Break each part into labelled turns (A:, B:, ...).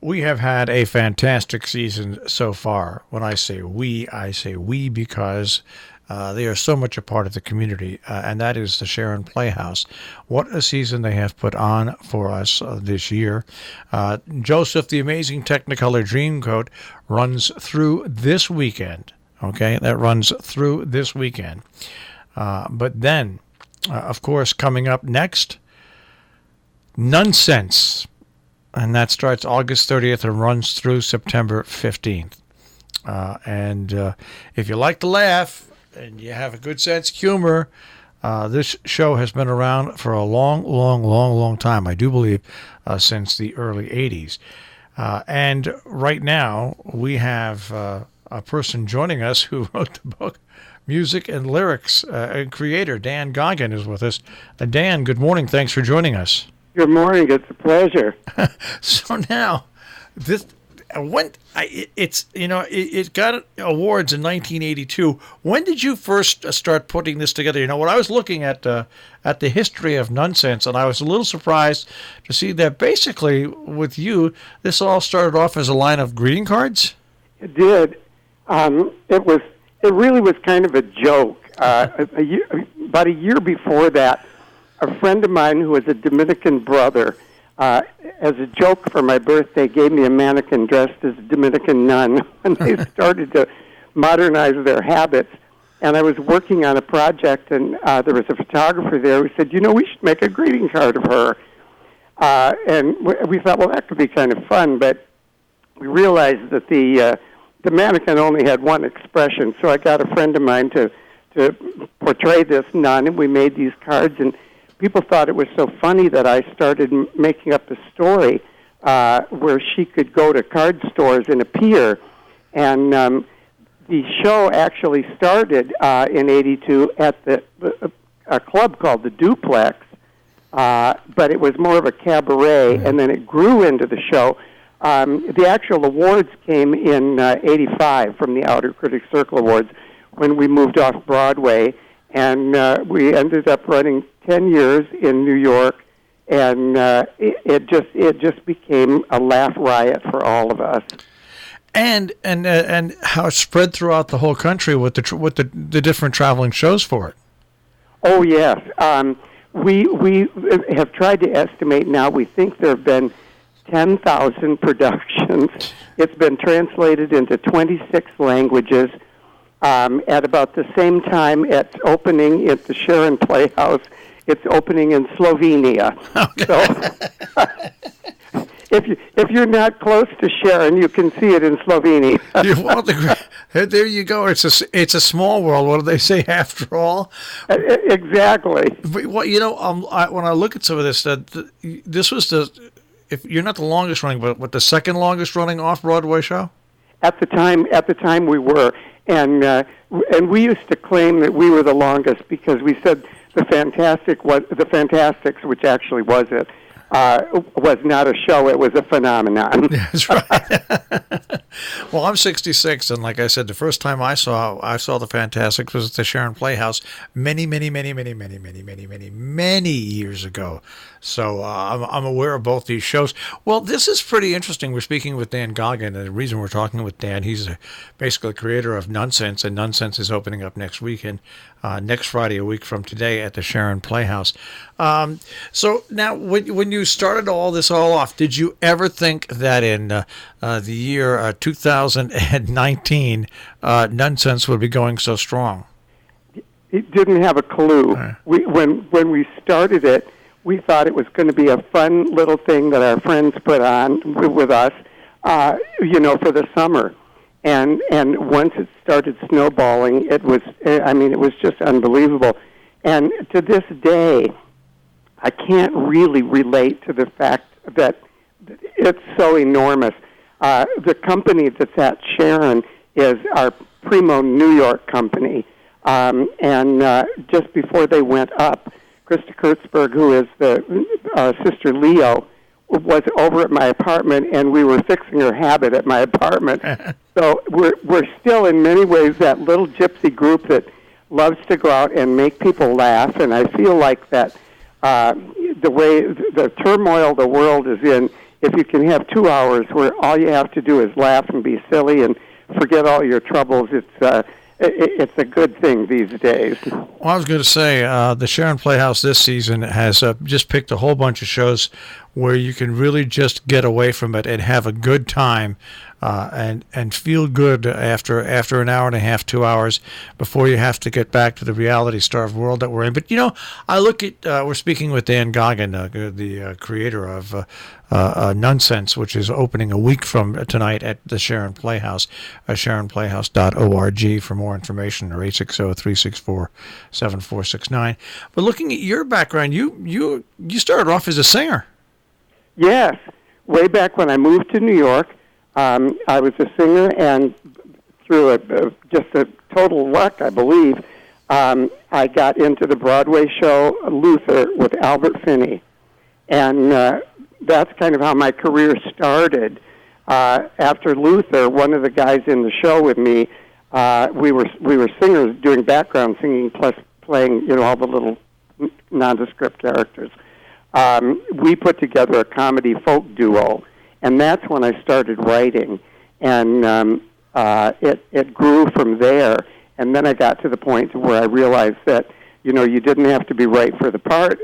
A: We have had a fantastic season so far. When I say we because they are so much a part of the community, and that is the Sharon Playhouse. What a season they have put on for us this year. Joseph, the Amazing Technicolor Dreamcoat runs through this weekend. Okay, that runs through this weekend. But then, of course, coming up next, Nunsense. And that starts August 30th and runs through September 15th. And if you like to laugh and you have a good sense of humor, this show has been around for a long time. I do believe since the early 80s. And right now we have a person joining us who wrote the book, Music and Lyrics, and creator Dan Goggin is with us. Dan, good morning. Thanks for joining us.
B: Good morning. It's a pleasure.
A: So now, it got awards in 1982. When did you first start putting this together? You know, when I was looking at the history of Nunsense, and I was a little surprised to see that basically with you, this all started off as a line of greeting cards.
B: It did. It really was kind of a joke. About a year before that, a friend of mine who was a Dominican brother, as a joke for my birthday, gave me a mannequin dressed as a Dominican nun when they started to modernize their habits. And I was working on a project, and there was a photographer there who said, we should make a greeting card of her. And we thought, well, that could be kind of fun, but we realized that the mannequin only had one expression, so I got a friend of mine to portray this nun, and we made these cards, and people thought it was so funny that I started making up a story where she could go to card stores and appear. And the show actually started in '82 at a club called the Duplex, but it was more of a cabaret, and then it grew into the show. The actual awards came in '85 from the Outer Critics Circle Awards when we moved off-Broadway, and we ended up running 10 years in New York, and it just became a laugh riot for all of us.
A: And how it spread throughout the whole country with the different traveling shows for it.
B: Oh yes, we have tried to estimate now. We think there have been 10,000 productions. It's been translated into 26 languages. At about the same time it's opening at the Sharon Playhouse, it's opening in Slovenia. Okay. So if you're not close to Sharon, you can see it in Slovenia.
A: There you go. It's a small world. What do they say? After all,
B: exactly.
A: But, when I look at some of this, this was if you're not the longest running, but what, the second longest running off-Broadway show?
B: At the time we were, and we used to claim that we were the longest because we said the Fantastics, which actually was it, was not a show; it was a phenomenon.
A: That's right. Well, I'm 66, and like I said, the first time I saw the Fantastics was at the Sharon Playhouse many years ago. So I'm aware of both these shows. Well, this is pretty interesting. We're speaking with Dan Goggin, and the reason we're talking with Dan, he's basically the creator of Nunsense, and Nunsense is opening up next weekend, next Friday, a week from today, at the Sharon Playhouse. So now, when you started all this off, did you ever think that in the year 2019, Nunsense would be going so strong?
B: It didn't have a clue. When we started it, we thought it was going to be a fun little thing that our friends put on with us, for the summer. And once it started snowballing, it was just unbelievable. And to this day, I can't really relate to the fact that it's so enormous. The company that's at Sharon is our primo New York company. And just before they went up, Krista Kurtzberg, who is the Sister Leo, was over at my apartment, and we were fixing her habit at my apartment. So we're still in many ways that little gypsy group that loves to go out and make people laugh, and I feel like that the way the turmoil the world is in, if you can have 2 hours where all you have to do is laugh and be silly and forget all your troubles, it's a good thing these days.
A: Well, I was going to say, the Sharon Playhouse this season has just picked a whole bunch of shows where you can really just get away from it and have a good time and feel good after an hour and a half, 2 hours before you have to get back to the reality-starved world that we're in. But, I look at, we're speaking with Dan Goggin, the creator of Nunsense, which is opening a week from tonight at the Sharon Playhouse, sharonplayhouse.org for more information, or 860-364-7469. But looking at your background, you started off as a singer.
B: Yes. Way back when I moved to New York, I was a singer, and through just a total luck, I believe, I got into the Broadway show Luther with Albert Finney. And that's kind of how my career started. After Luther, one of the guys in the show with me, we were singers doing background singing plus playing, all the little nondescript characters. We put together a comedy folk duo, and that's when I started writing. And it grew from there. And then I got to the point where I realized that, you didn't have to be right for the part.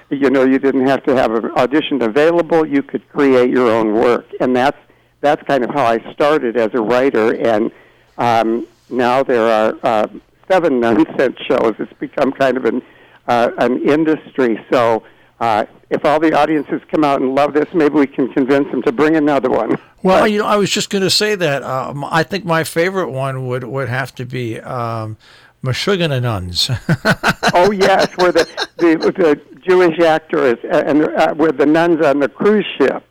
B: You didn't have to have an audition available. You could create your own work. And that's kind of how I started as a writer. And now there are 7 Nunsense shows. It's become kind of an industry. So if all the audiences come out and love this, maybe we can convince them to bring another one.
A: Well, I was just going to say that. I think my favorite one would have to be Meshuggah-Nuns.
B: Oh, yes, where the Jewish actor is, and with the nuns on the cruise ship.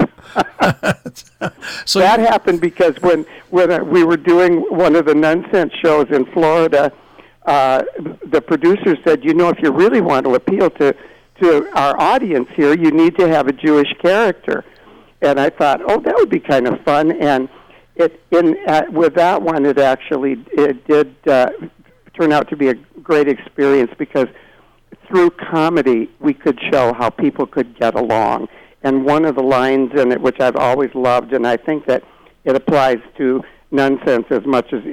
A: So
B: that happened because when we were doing one of the Nunsense shows in Florida, the producer said, if you really want to appeal to our audience here, you need to have a Jewish character. And I thought, that would be kind of fun. And with that one, it did turn out to be a great experience because through comedy, we could show how people could get along. And one of the lines in it, which I've always loved, and I think that it applies to Nunsense as much as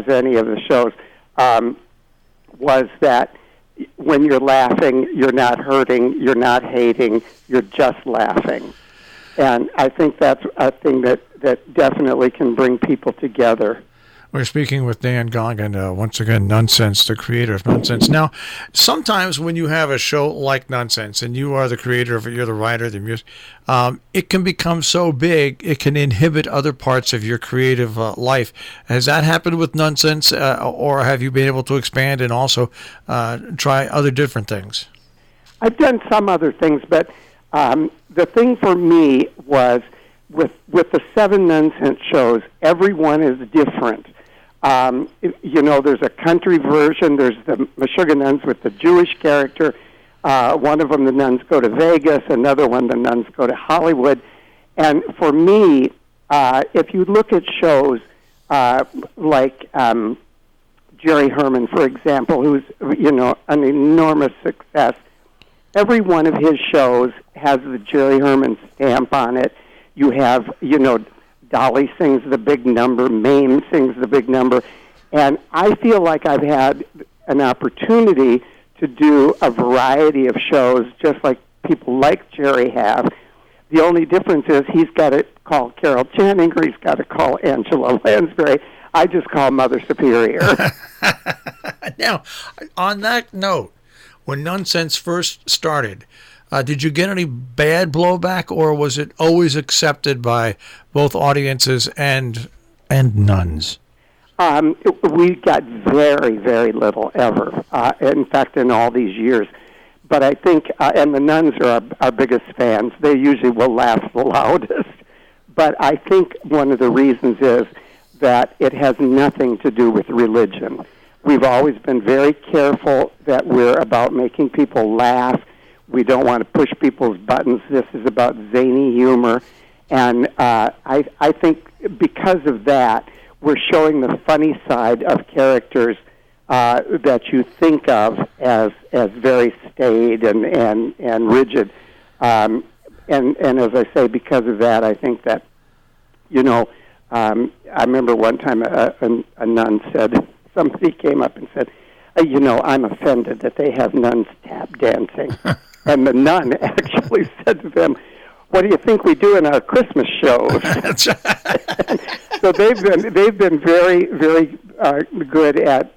B: any of the shows, was that when you're laughing, you're not hurting, you're not hating, you're just laughing. And I think that's a thing that definitely can bring people together.
A: We're speaking with Dan Goggin, once again, Nunsense, the creator of Nunsense. Now, sometimes when you have a show like Nunsense, and you are the creator of it, you're the writer, the music, it can become so big, it can inhibit other parts of your creative life. Has that happened with Nunsense, or have you been able to expand and also try other different things?
B: I've done some other things, but the thing for me was with the 7 Nunsense shows, everyone is different. There's a country version. There's the Meshuggah-Nuns with the Jewish character. One of them, the nuns go to Vegas. Another one, the nuns go to Hollywood. And for me, if you look at shows like Jerry Herman, for example, who's, an enormous success, every one of his shows has the Jerry Herman stamp on it. You have, Dolly sings the big number, Mame sings the big number, and I feel like I've had an opportunity to do a variety of shows just like people like Jerry have. The only difference is he's got to call Carol Channing or he's got to call Angela Lansbury. I just call Mother Superior.
A: Now, on that note, when Nunsense first started, did you get any bad blowback, or was it always accepted by both audiences and nuns?
B: We got very, very little ever, in fact, in all these years. But I think, and the nuns are our biggest fans. They usually will laugh the loudest. But I think one of the reasons is that it has nothing to do with religion. We've always been very careful that we're about making people laugh. We don't want to push people's buttons. This is about zany humor. And I think because of that, we're showing the funny side of characters that you think of as very staid and rigid. and as I say, because of that, I think that, I remember one time a nun said, somebody came up and said, I'm offended that they have nuns tap dancing. And the nun actually said to them, what do you think we do in our Christmas shows? So they've been very, very good at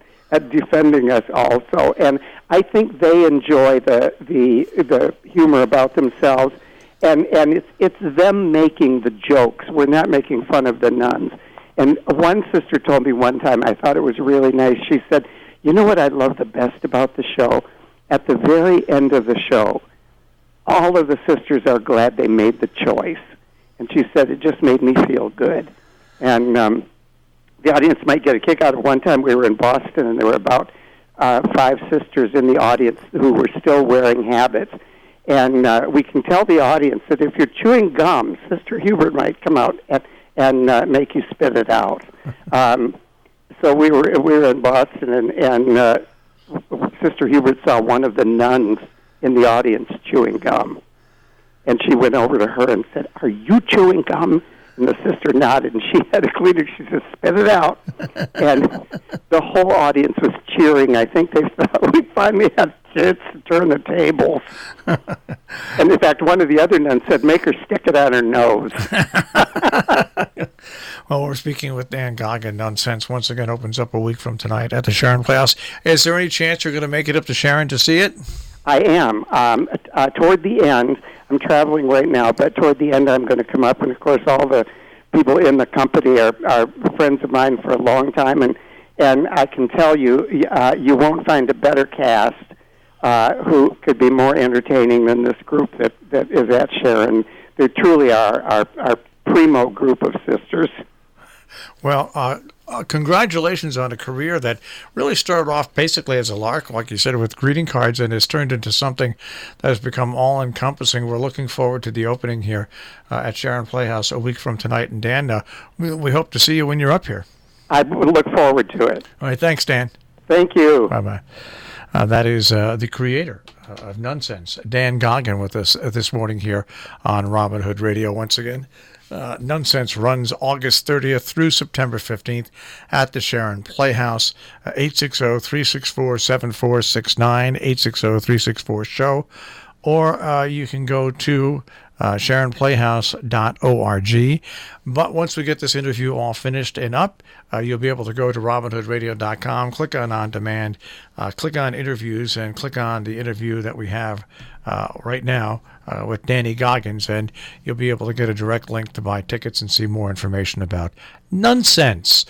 B: defending us also, and I think they enjoy the humor about themselves, and it's them making the jokes. We're not making fun of the nuns. And one sister told me one time, I thought it was really nice. She said, "You know what I love the best about the show? At the very end of the show, all of the sisters are glad they made the choice." And she said, "It just made me feel good." And the audience might get a kick out of one time. We were in Boston, and there were about 5 sisters in the audience who were still wearing habits. And we can tell the audience that if you're chewing gum, Sister Hubert might come out and make you spit it out. So we were in Boston, and Sister Hubert saw one of the nuns in the audience chewing gum. And she went over to her and said, "Are you chewing gum?" And the sister nodded, and she had a cleaner. She said, "Spit it out." And the whole audience was cheering. I think they thought we finally had chance to turn the tables. And in fact, one of the other nuns said, "Make her stick it on her nose."
A: Well, we're speaking with Dan Goggin. Nunsense once again opens up a week from tonight at the Sharon Playhouse. Is there any chance you're going to make it up to Sharon to see it?
B: I am. Toward the end, I'm traveling right now, but toward the end I'm going to come up, and of course all the people in the company are friends of mine for a long time, and I can tell you, you won't find a better cast who could be more entertaining than this group that is at Sharon. They truly are our primo group of sisters.
A: Well, congratulations on a career that really started off basically as a lark, like you said, with greeting cards, and has turned into something that has become all-encompassing. We're looking forward to the opening here at Sharon Playhouse a week from tonight. And Dan, we hope to see you when you're up here.
B: I look forward to it.
A: All right, thanks, Dan.
B: Thank you.
A: Bye-bye. That is the creator of Nunsense, Dan Goggin, with us this morning here on Robin Hood Radio once again. Nunsense runs August 30th through September 15th at the Sharon Playhouse, 860-364-7469, 860-364-SHOW, or you can go to sharonplayhouse.org. But once we get this interview all finished and up, you'll be able to go to robinhoodradio.com, click on demand, click on interviews, and click on the interview that we have right now with Danny Goggins, and you'll be able to get a direct link to buy tickets and see more information about Nunsense.